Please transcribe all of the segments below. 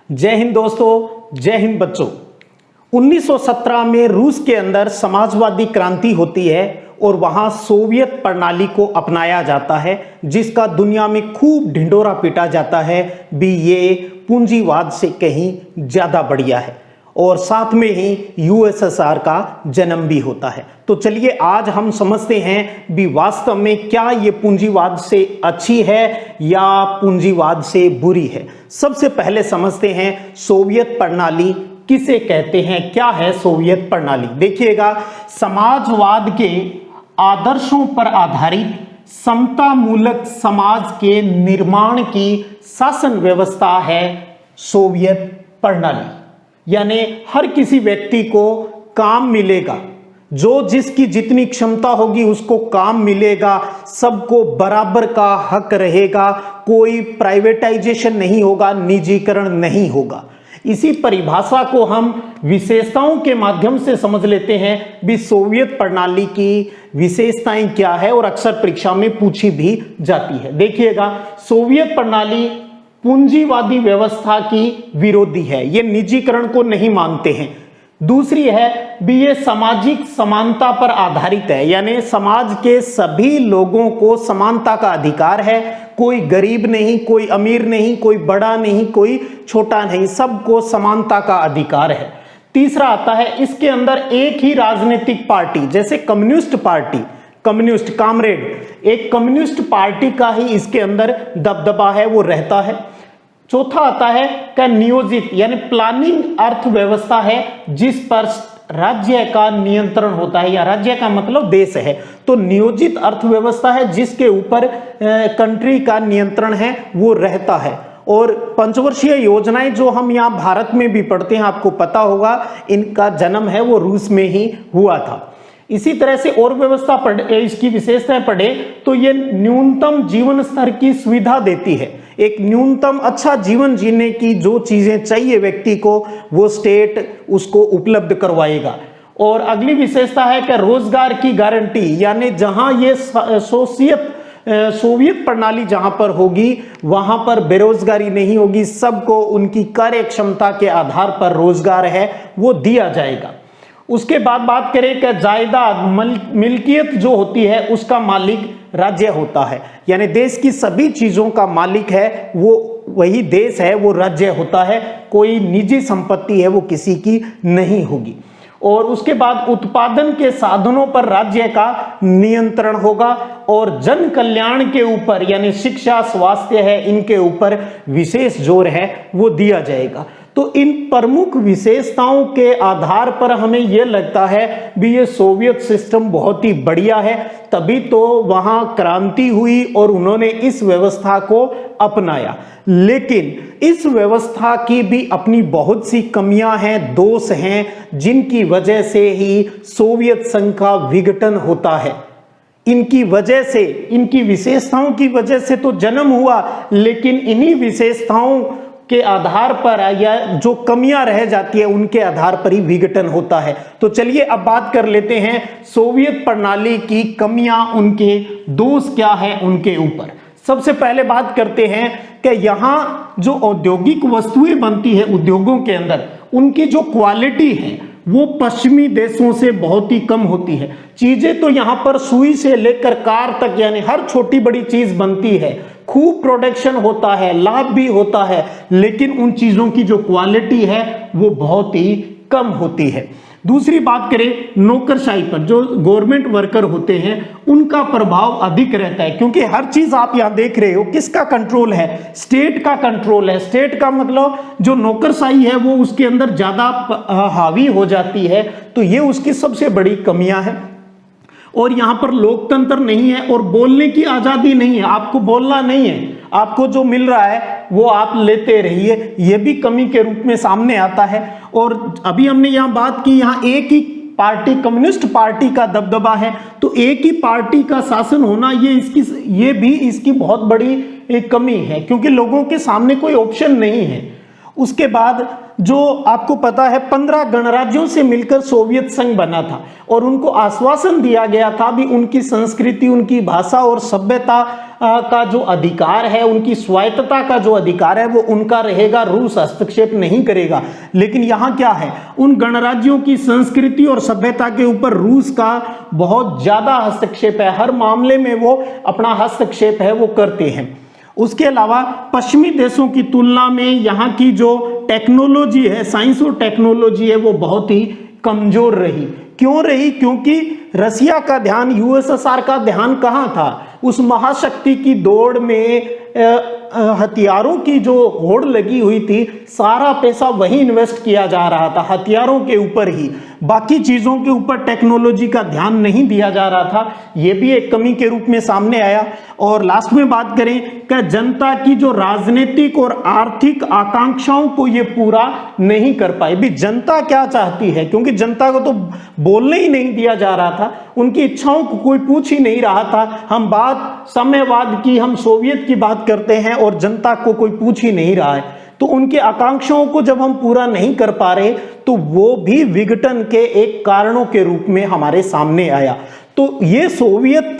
जय हिंद दोस्तों, जय हिंद बच्चों। 1917 में रूस के अंदर समाजवादी क्रांति होती है और वहां सोवियत प्रणाली को अपनाया जाता है, जिसका दुनिया में खूब ढिंढोरा पीटा जाता है भी ये पूंजीवाद से कहीं ज्यादा बढ़िया है, और साथ में ही यूएसएसआर का जन्म भी होता है। तो चलिए आज हम समझते हैं भी वास्तव में क्या ये पूंजीवाद से अच्छी है या पूंजीवाद से बुरी है। सबसे पहले समझते हैं सोवियत प्रणाली किसे कहते हैं, क्या है सोवियत प्रणाली। देखिएगा, समाजवाद के आदर्शों पर आधारित समतामूलक समाज के निर्माण की शासन व्यवस्था है सोवियत प्रणाली। यानी हर किसी व्यक्ति को काम मिलेगा, जो जिसकी जितनी क्षमता होगी उसको काम मिलेगा, सबको बराबर का हक रहेगा, कोई प्राइवेटाइजेशन नहीं होगा, निजीकरण नहीं होगा। इसी परिभाषा को हम विशेषताओं के माध्यम से समझ लेते हैं भी सोवियत प्रणाली की विशेषताएं क्या है, और अक्सर परीक्षा में पूछी भी जाती है। देखिएगा, सोवियत प्रणाली पूंजीवादी व्यवस्था की विरोधी है, ये निजीकरण को नहीं मानते हैं। दूसरी है भी ये सामाजिक समानता पर आधारित है, यानी समाज के सभी लोगों को समानता का अधिकार है, कोई गरीब नहीं, कोई अमीर नहीं, कोई बड़ा नहीं, कोई छोटा नहीं, सबको समानता का अधिकार है। तीसरा आता है, इसके अंदर एक ही राजनीतिक पार्टी, जैसे कम्युनिस्ट पार्टी, कम्युनिस्ट कामरेड, एक कम्युनिस्ट पार्टी का ही इसके अंदर दबदबा है, वो रहता है। चौथा आता है क्या नियोजित यानी प्लानिंग अर्थव्यवस्था है, जिस पर राज्य का नियंत्रण होता है, या राज्य का मतलब देश है, तो नियोजित अर्थव्यवस्था है जिसके ऊपर कंट्री का नियंत्रण है, वो रहता है। और पंचवर्षीय योजनाएं जो हम यहाँ भारत में भी पढ़ते हैं, आपको पता होगा इनका जन्म है वो रूस में ही हुआ था। इसी तरह से और व्यवस्था पढ़े, इसकी विशेषताएं पढ़े तो ये न्यूनतम जीवन स्तर की सुविधा देती है। एक न्यूनतम अच्छा जीवन जीने की जो चीजें चाहिए व्यक्ति को, वो स्टेट उसको उपलब्ध करवाएगा। और अगली विशेषता है कि रोजगार की गारंटी, यानी जहां ये सोवियत प्रणाली जहां पर होगी वहां पर बेरोजगारी नहीं होगी, सबको उनकी कार्य क्षमता के आधार पर रोजगार है वो दिया जाएगा। उसके बाद बात करें कि जायदाद मिल्कियत जो होती है उसका मालिक राज्य होता है, यानी देश की सभी चीजों का मालिक है वो वही देश है, वो राज्य होता है, कोई निजी संपत्ति है वो किसी की नहीं होगी। और उसके बाद उत्पादन के साधनों पर राज्य का नियंत्रण होगा, और जन कल्याण के ऊपर यानी शिक्षा, स्वास्थ्य है, इनके ऊपर विशेष जोर है वो दिया जाएगा। तो इन प्रमुख विशेषताओं के आधार पर हमें यह लगता है भी ये सोवियत सिस्टम बहुत ही बढ़िया है, तभी तो वहां क्रांति हुई और उन्होंने इस व्यवस्था को अपनाया। लेकिन इस व्यवस्था की भी अपनी बहुत सी कमियां हैं, दोष हैं, जिनकी वजह से ही सोवियत संघ का विघटन होता है। इनकी वजह से, इनकी विशेषताओं की वजह से तो जन्म हुआ, लेकिन इन्हीं विशेषताओं के आधार पर या जो कमियां रह जाती है उनके आधार पर ही विघटन होता है। तो चलिए अब बात कर लेते हैं सोवियत प्रणाली की कमियां, उनके दोष क्या है उनके ऊपर। सबसे पहले बात करते हैं कि यहां जो औद्योगिक वस्तुएं बनती है उद्योगों के अंदर, उनकी जो क्वालिटी है वो पश्चिमी देशों से बहुत ही कम होती है। चीजें तो यहाँ पर सुई से लेकर कार तक, यानी हर छोटी बड़ी चीज बनती है, खूब प्रोडक्शन होता है, लाभ भी होता है, लेकिन उन चीजों की जो क्वालिटी है वो बहुत ही कम होती है। दूसरी बात करें नौकरशाही पर, जो गवर्नमेंट वर्कर होते हैं उनका प्रभाव अधिक रहता है, क्योंकि हर चीज आप यहां देख रहे हो किसका कंट्रोल है, स्टेट का कंट्रोल है। स्टेट का मतलब जो नौकरशाही है वो उसके अंदर ज्यादा हावी हो जाती है, तो ये उसकी सबसे बड़ी कमियां हैं। और यहां पर लोकतंत्र नहीं है और बोलने की आजादी नहीं है, आपको बोलना नहीं है, आपको जो मिल रहा है वो आप लेते रहिए, यह भी कमी के रूप में सामने आता है। और अभी हमने यहां बात की, यहां एक ही पार्टी, कम्युनिस्ट पार्टी का दबदबा है, तो एक ही पार्टी का शासन होना ये भी इसकी बहुत बड़ी एक कमी है, क्योंकि लोगों के सामने कोई ऑप्शन नहीं है। उसके बाद जो आपको पता है 15 गणराज्यों से मिलकर सोवियत संघ बना था और उनको आश्वासन दिया गया था भी उनकी संस्कृति, उनकी भाषा और सभ्यता का जो अधिकार है, उनकी स्वायत्तता का जो अधिकार है वो उनका रहेगा, रूस हस्तक्षेप नहीं करेगा। लेकिन यहाँ क्या है, उन गणराज्यों की संस्कृति और सभ्यता के ऊपर रूस का बहुत ज्यादा हस्तक्षेप है, हर मामले में वो अपना हस्तक्षेप है वो करते हैं। उसके अलावा पश्चिमी देशों की तुलना में यहाँ की जो टेक्नोलॉजी है, साइंस और टेक्नोलॉजी है, वो बहुत ही कमजोर रही। क्यों रही? क्योंकि रसिया का ध्यान, यूएसएसआर का ध्यान कहाँ था? उस महाशक्ति की दौड़ में हथियारों की जो होड़ लगी हुई थी, सारा पैसा वही इन्वेस्ट किया जा रहा था, हथियारों के ऊपर ही, बाकी चीजों के ऊपर टेक्नोलॉजी का ध्यान नहीं दिया जा रहा था। यह भी एक कमी के रूप में सामने आया। और लास्ट में बात करें कि जनता की जो राजनीतिक और आर्थिक आकांक्षाओं को ये पूरा नहीं कर पाए। भी जनता क्या चाहती है, क्योंकि जनता को तो बोलने ही नहीं दिया जा रहा था, उनकी इच्छाओं को कोई पूछ ही नहीं रहा था। हम बात साम्यवाद की, हम सोवियत की बात करते हैं और जनता को कोई पूछ ही नहीं रहा है। तो उनकी आकांक्षाओं को जब हम पूरा नहीं कर पा रहे तो वो भी विघटन के एक कारणों के रूप में हमारे सामने आया। तो ये सोवियत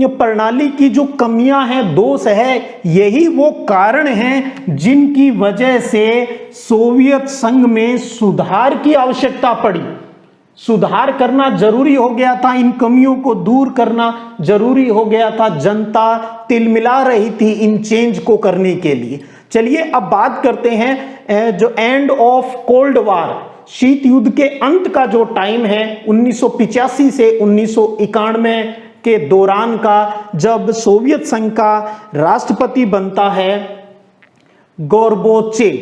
प्रणाली की जो कमियां हैं, दोष है, यही वो कारण हैं जिनकी वजह से सोवियत संघ में सुधार की आवश्यकता पड़ी। सुधार करना जरूरी हो गया था, इन कमियों को दूर करना जरूरी हो गया था। जनता तिलमिला रही थी इन चेंज को करने के लिए। चलिए अब बात करते हैं जो एंड ऑफ कोल्ड वार, शीत युद्ध के अंत का जो टाइम है 1985 से 1991 के दौरान का, जब सोवियत संघ का राष्ट्रपति बनता है गोर्बाचेव,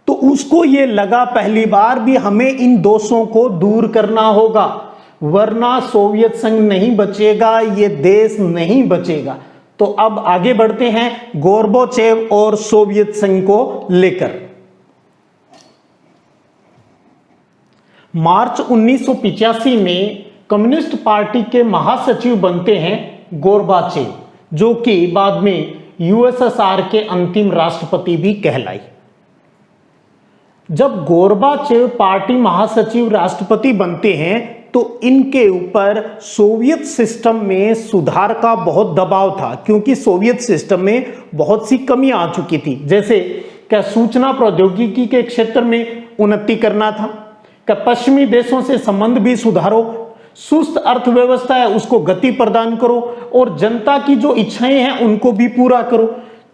तो उसको ये लगा पहली बार भी हमें इन दोषों को दूर करना होगा, वरना सोवियत संघ नहीं बचेगा, ये देश नहीं बचेगा। तो अब आगे बढ़ते हैं गोर्बाचेव और सोवियत संघ को लेकर। मार्च 1985 में कम्युनिस्ट पार्टी के महासचिव बनते हैं गोर्बाचेव, जो कि बाद में यूएसएसआर के अंतिम राष्ट्रपति भी कहलाई। जब गोर्बाचेव पार्टी महासचिव राष्ट्रपति बनते हैं तो इनके ऊपर सोवियत सिस्टम में सुधार का बहुत दबाव था, क्योंकि सोवियत सिस्टम में बहुत सी कमियां आ चुकी थी। जैसे क्या सूचना प्रौद्योगिकी के क्षेत्र में उन्नति करना था, क्या पश्चिमी देशों से संबंध भी सुधारो, सुस्त अर्थव्यवस्था है उसको गति प्रदान करो, और जनता की जो इच्छाएं हैं उनको भी पूरा करो।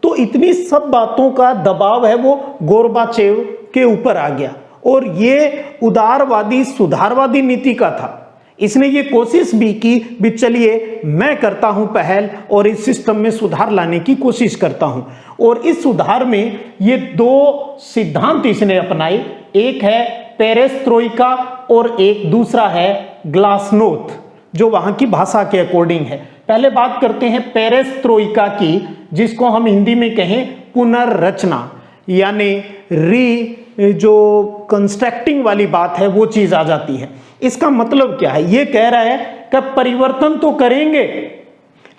तो इतनी सब बातों का दबाव है वो गोर्बाचेव के ऊपर आ गया, और ये उदारवादी सुधारवादी नीति का था। इसने ये कोशिश भी की भी चलिए मैं करता हूं पहल और इस सिस्टम में सुधार लाने की कोशिश करता हूं। और इस सुधार में ये दो सिद्धांत इसने अपनाए, एक है पेरेस्ट्रोइका और एक दूसरा है ग्लासनोथ, जो वहां की भाषा के अकॉर्डिंग है। पहले बात करते हैं पेरेस्ट्रोइका की, जिसको हम हिंदी में कहें पुनर्रचना, यानी जो कंस्ट्रक्टिंग वाली बात है वो चीज आ जाती है। इसका मतलब क्या है? ये कह रहा है कि परिवर्तन तो करेंगे,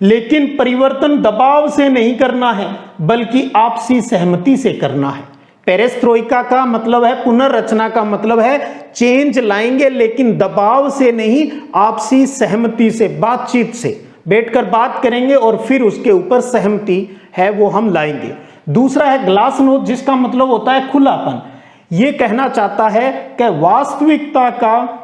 लेकिन परिवर्तन दबाव से नहीं करना है, बल्कि आपसी सहमति से करना है। पेरेस्ट्रोइका का मतलब है, पुनर्रचना का मतलब है चेंज लाएंगे, लेकिन दबाव से नहीं, आपसी सहमति से, बातचीत से बैठकर बात करेंगे और फिर उसके ऊपर सहमति है वो हम लाएंगे। दूसरा है ग्लासनोथ, जिसका मतलब होता है खुलापन। ये कहना चाहता है कि वास्तविकता का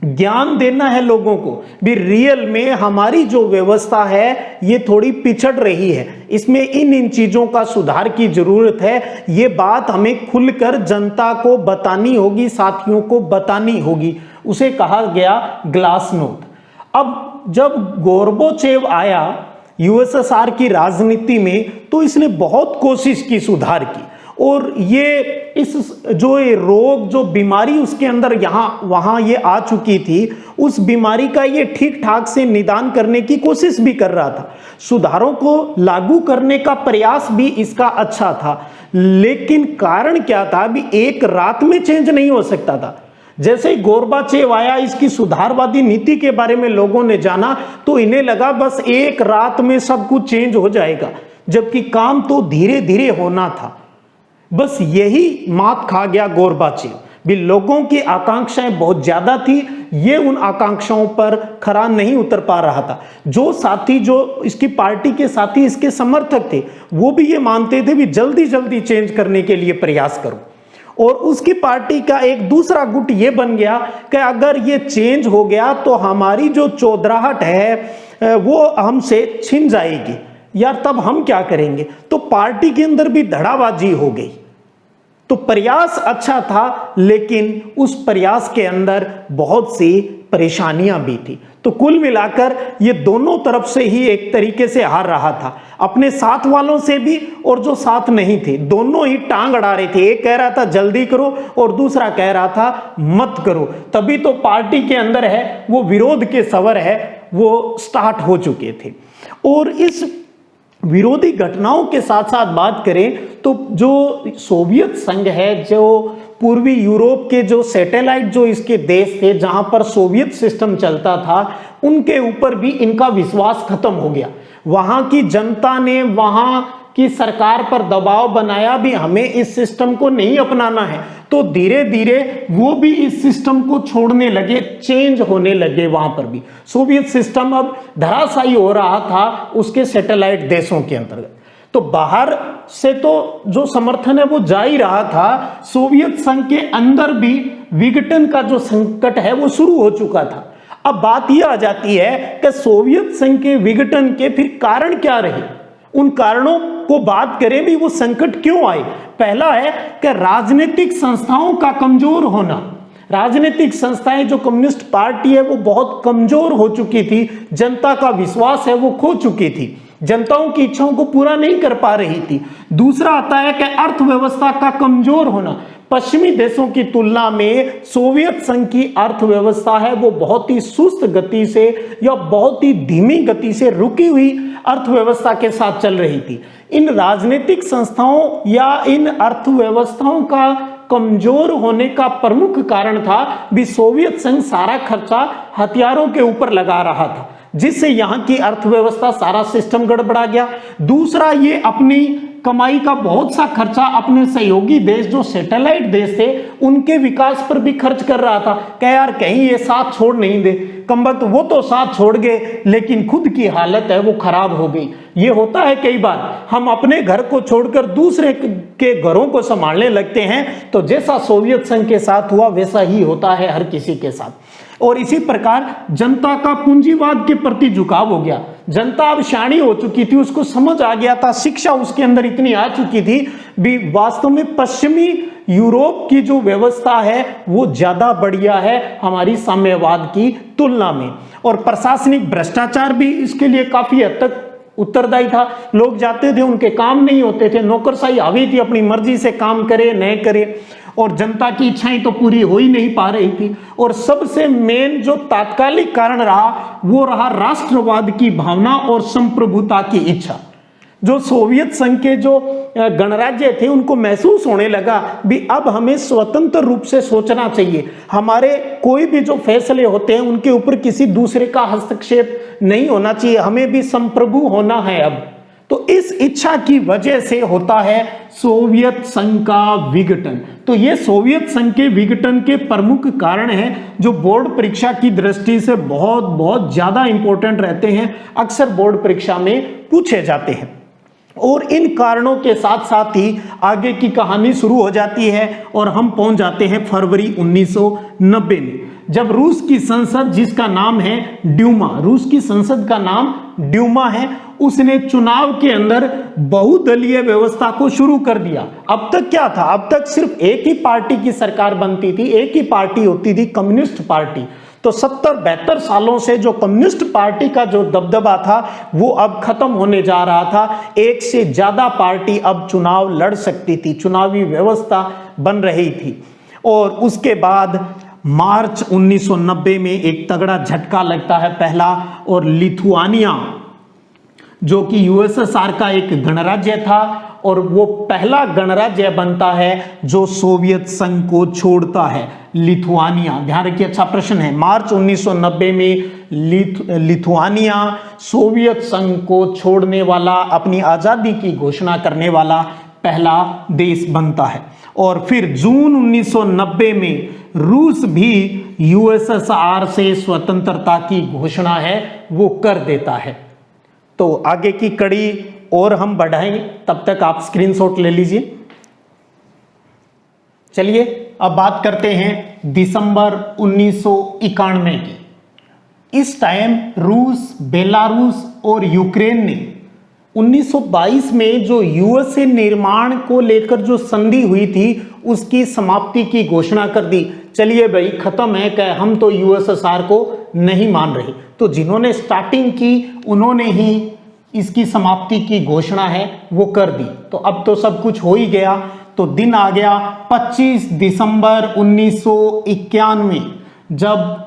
ज्ञान देना है लोगों को भी, रियल में हमारी जो व्यवस्था है ये थोड़ी पिछड़ रही है, इसमें इन चीजों का सुधार की जरूरत है। ये बात हमें खुलकर जनता को बतानी होगी, साथियों को बतानी होगी। उसे कहा गया ग्लासनोथ। अब जब गोर्बाचेव आया यूएसएसआर की राजनीति में, तो इसने बहुत कोशिश की सुधार की, और ये इस जो ये रोग, जो बीमारी उसके अंदर यहाँ वहाँ ये आ चुकी थी, उस बीमारी का ये ठीक ठाक से निदान करने की कोशिश भी कर रहा था। सुधारों को लागू करने का प्रयास भी इसका अच्छा था, लेकिन कारण क्या था? अभी एक रात में चेंज नहीं हो सकता था। जैसे ही गोर्बाचेव आया, इसकी सुधारवादी नीति के बारे में लोगों ने जाना, तो इन्हें लगा बस एक रात में सब कुछ चेंज हो जाएगा, जबकि काम तो धीरे धीरे होना था। बस यही मात खा गया गोरबाचेव भी। लोगों की आकांक्षाएं बहुत ज्यादा थी, ये उन आकांक्षाओं पर खरा नहीं उतर पा रहा था। जो साथी, जो इसकी पार्टी के साथी, इसके समर्थक थे, वो भी ये मानते थे भी जल्दी जल्दी चेंज करने के लिए प्रयास करो। और उसकी पार्टी का एक दूसरा गुट ये बन गया कि अगर ये चेंज हो गया तो हमारी जो चौधराहट है वो हमसे छिन जाएगी यार, तब हम क्या करेंगे। तो पार्टी के अंदर भी धड़ाबाजी हो गई। तो प्रयास अच्छा था, लेकिन उस प्रयास के अंदर बहुत सी परेशानियां भी थी। तो कुल मिलाकर ये दोनों तरफ से ही एक तरीके से हार रहा था, अपने साथ वालों से भी और जो साथ नहीं थे, दोनों ही टांग अड़ा रहे थे। एक कह रहा था जल्दी करो और दूसरा कह रहा था मत करो। तभी तो पार्टी के अंदर है वो विरोध के सवर है वो स्टार्ट हो चुके थे। और इस विरोधी घटनाओं के साथ साथ बात करें तो जो सोवियत संघ है, जो पूर्वी यूरोप के जो सैटेलाइट जो इसके देश थे जहां पर सोवियत सिस्टम चलता था, उनके ऊपर भी इनका विश्वास खत्म हो गया। वहां की जनता ने वहां की सरकार पर दबाव बनाया भी हमें इस सिस्टम को नहीं अपनाना है, तो धीरे धीरे वो भी इस सिस्टम को छोड़ने लगे, चेंज होने लगे। वहां पर भी सोवियत सिस्टम अब धराशायी हो रहा था उसके सैटेलाइट देशों के अंतर्गत। तो बाहर से तो जो समर्थन है वो जा ही रहा था, सोवियत संघ के अंदर भी विघटन का जो संकट है वो शुरू हो चुका था। अब बात यह आ जाती है कि सोवियत संघ के विघटन के फिर कारण क्या रहे, उन कारणों को बात करें भी, वो संकट क्यों आए। पहला है कि राजनीतिक संस्थाओं का कमजोर होना। राजनीतिक संस्थाएं, जो कम्युनिस्ट पार्टी है वो बहुत कमजोर हो चुकी थी, जनता का विश्वास है वो खो चुकी थी, जनताओं की इच्छाओं को पूरा नहीं कर पा रही थी। दूसरा आता है कि अर्थव्यवस्था का कमजोर होना। पश्चिमी देशों की तुलना में सोवियत संघ की अर्थव्यवस्था है वो बहुत ही सुस्त गति से या बहुत ही धीमी गति से रुकी हुई अर्थव्यवस्था के साथ चल रही थी। इन राजनीतिक संस्थाओं या इन अर्थव्यवस्थाओं का कमजोर होने का प्रमुख कारण था भी सोवियत संघ सारा खर्चा हथियारों के ऊपर लगा रहा था, जिससे यहां की अर्थव्यवस्था सारा सिस्टम गड़बड़ा गया। दूसरा, ये अपनी कमाई का बहुत सा खर्चा अपने सहयोगी देश जो सैटेलाइट देश थे उनके विकास पर भी खर्च कर रहा था। कह यार कहीं ये साथ छोड़ नहीं दे, कमबख्त वो तो साथ छोड़ गए लेकिन खुद की हालत है वो खराब हो गई। ये होता है कई बार, हम अपने घर को छोड़कर दूसरे के घरों को संभालने लगते हैं, तो जैसा सोवियत संघ के साथ हुआ वैसा ही होता है हर किसी के साथ। और इसी प्रकार जनता का पूंजीवाद के प्रति झुकाव हो गया। जनता अब शाणी हो चुकी थी, उसको समझ आ गया था, शिक्षा उसके अंदर इतनी आ चुकी थी भी वास्तव में पश्चिमी यूरोप की जो व्यवस्था है वो ज्यादा बढ़िया है हमारी साम्यवाद की तुलना में। और प्रशासनिक भ्रष्टाचार भी इसके लिए काफी हद तक उत्तरदायी था। लोग जाते थे, उनके काम नहीं होते थे, नौकरशाही हावी थी, अपनी मर्जी से काम करे न करे, और जनता की इच्छाएं तो पूरी हो ही नहीं पा रही थी। और सबसे मेन जो तात्कालिक कारण रहा वो रहा राष्ट्रवाद की भावना और संप्रभुता की इच्छा। जो सोवियत संघ के जो गणराज्य थे उनको महसूस होने लगा भी अब हमें स्वतंत्र रूप से सोचना चाहिए, हमारे कोई भी जो फैसले होते हैं उनके ऊपर किसी दूसरे का हस्तक्षेप नहीं होना चाहिए, हमें भी संप्रभु होना है अब। तो इस इच्छा की वजह से होता है सोवियत संघ का विघटन। तो ये सोवियत संघ के विघटन के प्रमुख कारण हैं जो बोर्ड परीक्षा की दृष्टि से बहुत बहुत ज्यादा इंपॉर्टेंट रहते हैं, अक्सर बोर्ड परीक्षा में पूछे जाते हैं। और इन कारणों के साथ साथ ही आगे की कहानी शुरू हो जाती है और हम पहुंच जाते हैं फरवरी 1990 में, जब रूस की संसद, जिसका नाम है ड्यूमा, रूस की संसद का नाम ड्यूमा है, उसने चुनाव के अंदर बहुदलीय व्यवस्था को शुरू कर दिया। अब तक क्या था, अब तक सिर्फ एक ही पार्टी की सरकार बनती थी, एक ही पार्टी होती थी, कम्युनिस्ट पार्टी। तो 70-72 सालों से जो कम्युनिस्ट पार्टी का जो दबदबा था वो अब खत्म होने जा रहा था। एक से ज्यादा पार्टी अब चुनाव लड़ सकती थी, चुनावी व्यवस्था बन रही थी। और उसके बाद मार्च 1990 में एक तगड़ा झटका लगता है पहला, और लिथुआनिया जो कि यूएसएसआर का एक गणराज्य था और वो पहला गणराज्य बनता है जो सोवियत संघ को छोड़ता है, लिथुआनिया। ध्यान रखिए, अच्छा प्रश्न है। मार्च 1990 में लिथुआनिया सोवियत संघ को छोड़ने वाला, अपनी आजादी की घोषणा करने वाला पहला देश बनता है। और फिर जून 1990 में रूस भी यूएसएसआर से स्वतंत्रता की घोषणा है वो कर देता है। तो आगे की कड़ी और हम बढ़ाएंगे, तब तक आप स्क्रीनशॉट ले लीजिए। चलिए अब बात करते हैं दिसंबर 1991 की। इस टाइम रूस, बेलारूस और यूक्रेन ने 1922 में जो यूएसए निर्माण को लेकर जो संधि हुई थी उसकी समाप्ति की घोषणा कर दी। चलिए भाई खत्म है, क्या हम तो यूएसएसआर को नहीं मान रहे। तो जिन्होंने स्टार्टिंग की उन्होंने ही इसकी समाप्ति की घोषणा है वो कर दी। तो अब तो सब कुछ हो ही गया। तो दिन आ गया 25 दिसंबर 1991, जब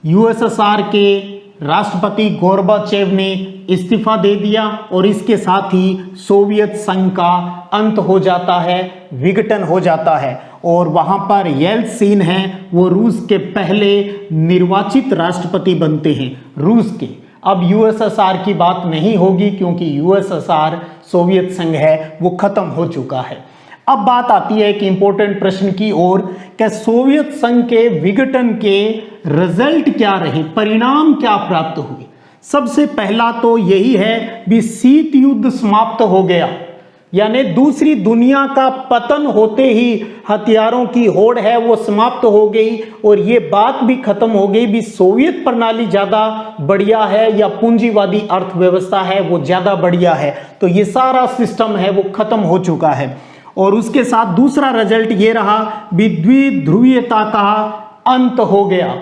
यूएसएसआर के राष्ट्रपति गोर्बाचेव ने इस्तीफा दे दिया और इसके साथ ही सोवियत संघ का अंत हो जाता है, विघटन हो जाता है। और वहां पर येल्त्सिन हैं, वो रूस के पहले निर्वाचित राष्ट्रपति बनते हैं रूस के। अब यूएसएसआर की बात नहीं होगी क्योंकि यूएसएसआर सोवियत संघ है वो खत्म हो चुका है। अब बात आती है एक इंपॉर्टेंट प्रश्न की ओर, क्या सोवियत संघ के विघटन के रिजल्ट क्या रहे, परिणाम क्या प्राप्त हुए। सबसे पहला तो यही है भी शीत युद्ध समाप्त हो गया, यानी दूसरी दुनिया का पतन होते ही हथियारों की होड़ है वो समाप्त हो गई। और ये बात भी खत्म हो गई भी सोवियत प्रणाली ज्यादा बढ़िया है या पूंजीवादी अर्थव्यवस्था है वो ज्यादा बढ़िया है। तो ये सारा सिस्टम है वो खत्म हो चुका है। और उसके साथ दूसरा रिजल्ट ये रहा भी द्विध्रुवीयता का अंत हो गया।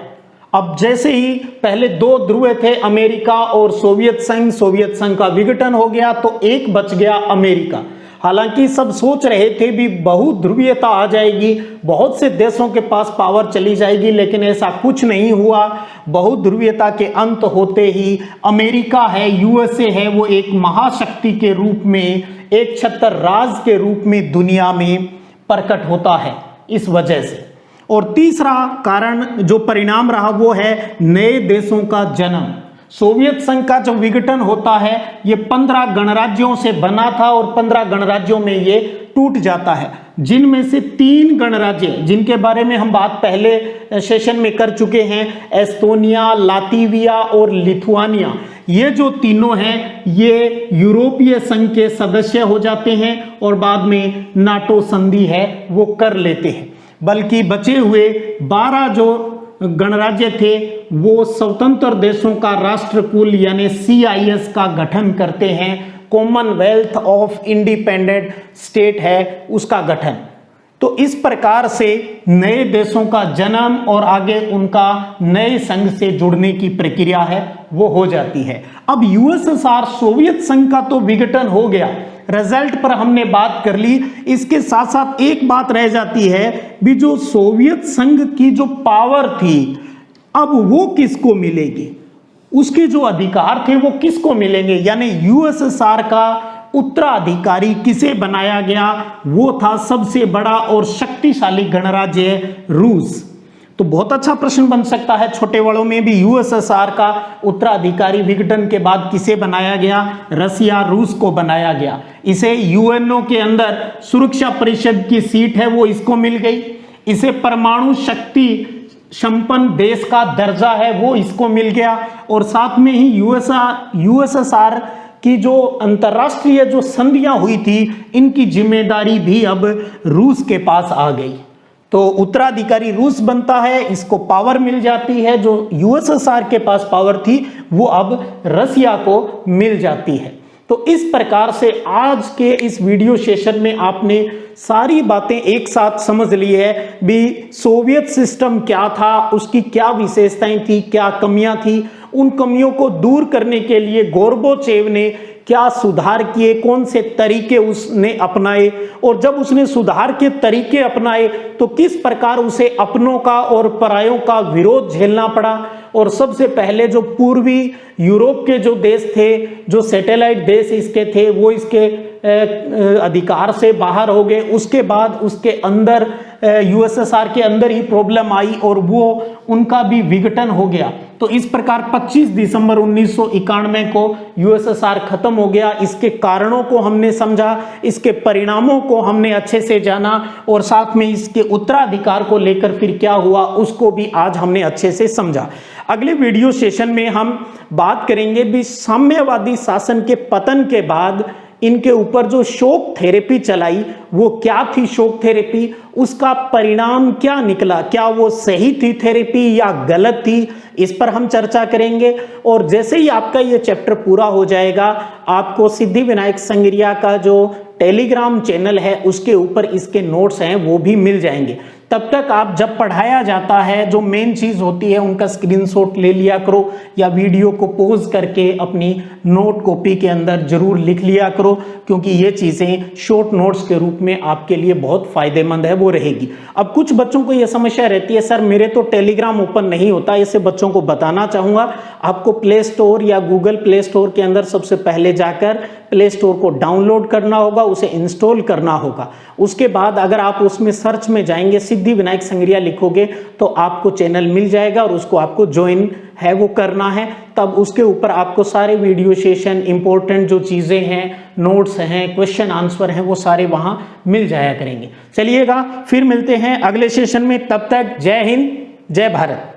अब जैसे ही पहले दो ध्रुव थे अमेरिका और सोवियत संघ का विघटन हो गया तो एक बच गया अमेरिका। हालांकि सब सोच रहे थे भी बहुध्रुवीयता आ जाएगी, बहुत से देशों के पास पावर चली जाएगी, लेकिन ऐसा कुछ नहीं हुआ। बहुध्रुवीयता के अंत होते ही अमेरिका है, यूएसए है, वो एक महाशक्ति के रूप में, एक छत्र राज के रूप में दुनिया में प्रकट होता है इस वजह से। और तीसरा कारण जो परिणाम रहा वो है नए देशों का जन्म। सोवियत संघ का जो विघटन होता है ये 15 गणराज्यों से बना था और 15 गणराज्यों में ये टूट जाता है, जिनमें से 3 गणराज्य जिनके बारे में हम बात पहले सेशन में कर चुके हैं, एस्टोनिया, लातविया और लिथुआनिया। ये जो तीनों हैं ये यूरोपीय संघ के सदस्य हो जाते हैं और बाद में नाटो संधि है वो कर लेते हैं। बल्कि बचे हुए 12 जो गणराज्य थे वो स्वतंत्र देशों का राष्ट्रकुल यानी CIS का गठन करते हैं, कॉमनवेल्थ ऑफ इंडिपेंडेंट स्टेट है उसका गठन। तो इस प्रकार से नए देशों का जन्म और आगे उनका नए संघ से जुड़ने की प्रक्रिया है वो हो जाती है। अब यूएसएसआर सोवियत संघ का तो विघटन हो गया, रिजल्ट पर हमने बात कर ली। इसके साथ साथ एक बात रह जाती है भी जो सोवियत संघ की जो पावर थी अब वो किसको मिलेगी, उसके जो अधिकार थे वो किसको मिलेंगे, यानी यूएसएसआर का उत्तराधिकारी किसे बनाया गया, वो था सबसे बड़ा और शक्तिशाली गणराज्य रूस। तो बहुत अच्छा प्रश्न बन सकता है छोटे वालों में भी, यूएसएसआर का उत्तराधिकारी विघटन के बाद किसे बनाया गया, रसिया रूस को बनाया गया। इसे यूएनओ के अंदर सुरक्षा परिषद की सीट है वो इसको मिल गई, इसे परमाणु शक्ति संपन्न देश का दर्जा है वो इसको मिल गया, और साथ में ही यूएसएसआर की जो अंतरराष्ट्रीय जो संधियां हुई थी इनकी जिम्मेदारी भी अब रूस के पास आ गई। तो उत्तराधिकारी रूस बनता है, इसको पावर मिल जाती है, जो यूएसएसआर के पास पावर थी वो अब रसिया को मिल जाती है। तो इस प्रकार से आज के इस वीडियो सेशन में आपने सारी बातें एक साथ समझ ली है भी सोवियत सिस्टम क्या था, उसकी क्या विशेषताएं थी, क्या कमियां थी। उन कमियों को दूर करने के लिए गोर्बाचेव ने क्या सुधार किए, कौन से तरीके उसने अपनाए, और जब उसने सुधार के तरीके अपनाए तो किस प्रकार उसे अपनों का और परायों का विरोध झेलना पड़ा। और सबसे पहले जो पूर्वी यूरोप के जो देश थे, जो सैटेलाइट देश इसके थे, वो इसके अधिकार से बाहर हो गए। उसके बाद उसके अंदर यूएसएसआर के अंदर ही प्रॉब्लम आई और वो उनका भी विघटन हो गया। तो इस प्रकार 25 दिसंबर 1991 को यूएसएसआर खत्म हो गया। इसके कारणों को हमने समझा, इसके परिणामों को हमने अच्छे से जाना और साथ में इसके उत्तराधिकार को लेकर फिर क्या हुआ उसको भी आज हमने अच्छे से समझा। अगले वीडियो सेशन में हम बात करेंगे भी साम्यवादी शासन के पतन के बाद इनके ऊपर जो शॉक थेरेपी चलाई वो क्या थी शॉक थेरेपी, उसका परिणाम क्या निकला, क्या वो सही थी थेरेपी या गलत थी, इस पर हम चर्चा करेंगे। और जैसे ही आपका ये चैप्टर पूरा हो जाएगा आपको सिद्धिविनायक संगरिया का जो टेलीग्राम चैनल है उसके ऊपर इसके नोट्स हैं वो भी मिल जाएंगे। तब तक आप जब पढ़ाया जाता है जो मेन चीज होती है उनका स्क्रीनशॉट ले लिया करो या वीडियो को पॉज करके अपनी नोट कॉपी के अंदर जरूर लिख लिया करो, क्योंकि ये चीजें शॉर्ट नोट्स के रूप में आपके लिए बहुत फायदेमंद है वो रहेगी। अब कुछ बच्चों को यह समस्या रहती है सर मेरे तो टेलीग्राम ओपन नहीं होता, ऐसे बच्चों को बताना चाहूंगा आपको प्ले स्टोर या गूगल प्ले स्टोर के अंदर सबसे पहले जाकर प्ले स्टोर को डाउनलोड करना होगा, उसे इंस्टॉल करना होगा। उसके बाद अगर आप उसमें सर्च में जाएंगे सिद्धिविनायक संगरिया लिखोगे तो आपको चैनल मिल जाएगा और उसको आपको ज्वाइन है वो करना है। तब उसके ऊपर आपको सारे वीडियो सेशन इंपॉर्टेंट जो चीजें हैं, नोट्स हैं, क्वेश्चन आंसर हैं वो सारे वहां मिल जाया करेंगे। चलिएगा फिर मिलते हैं अगले सेशन में, तब तक जय हिंद जय भारत।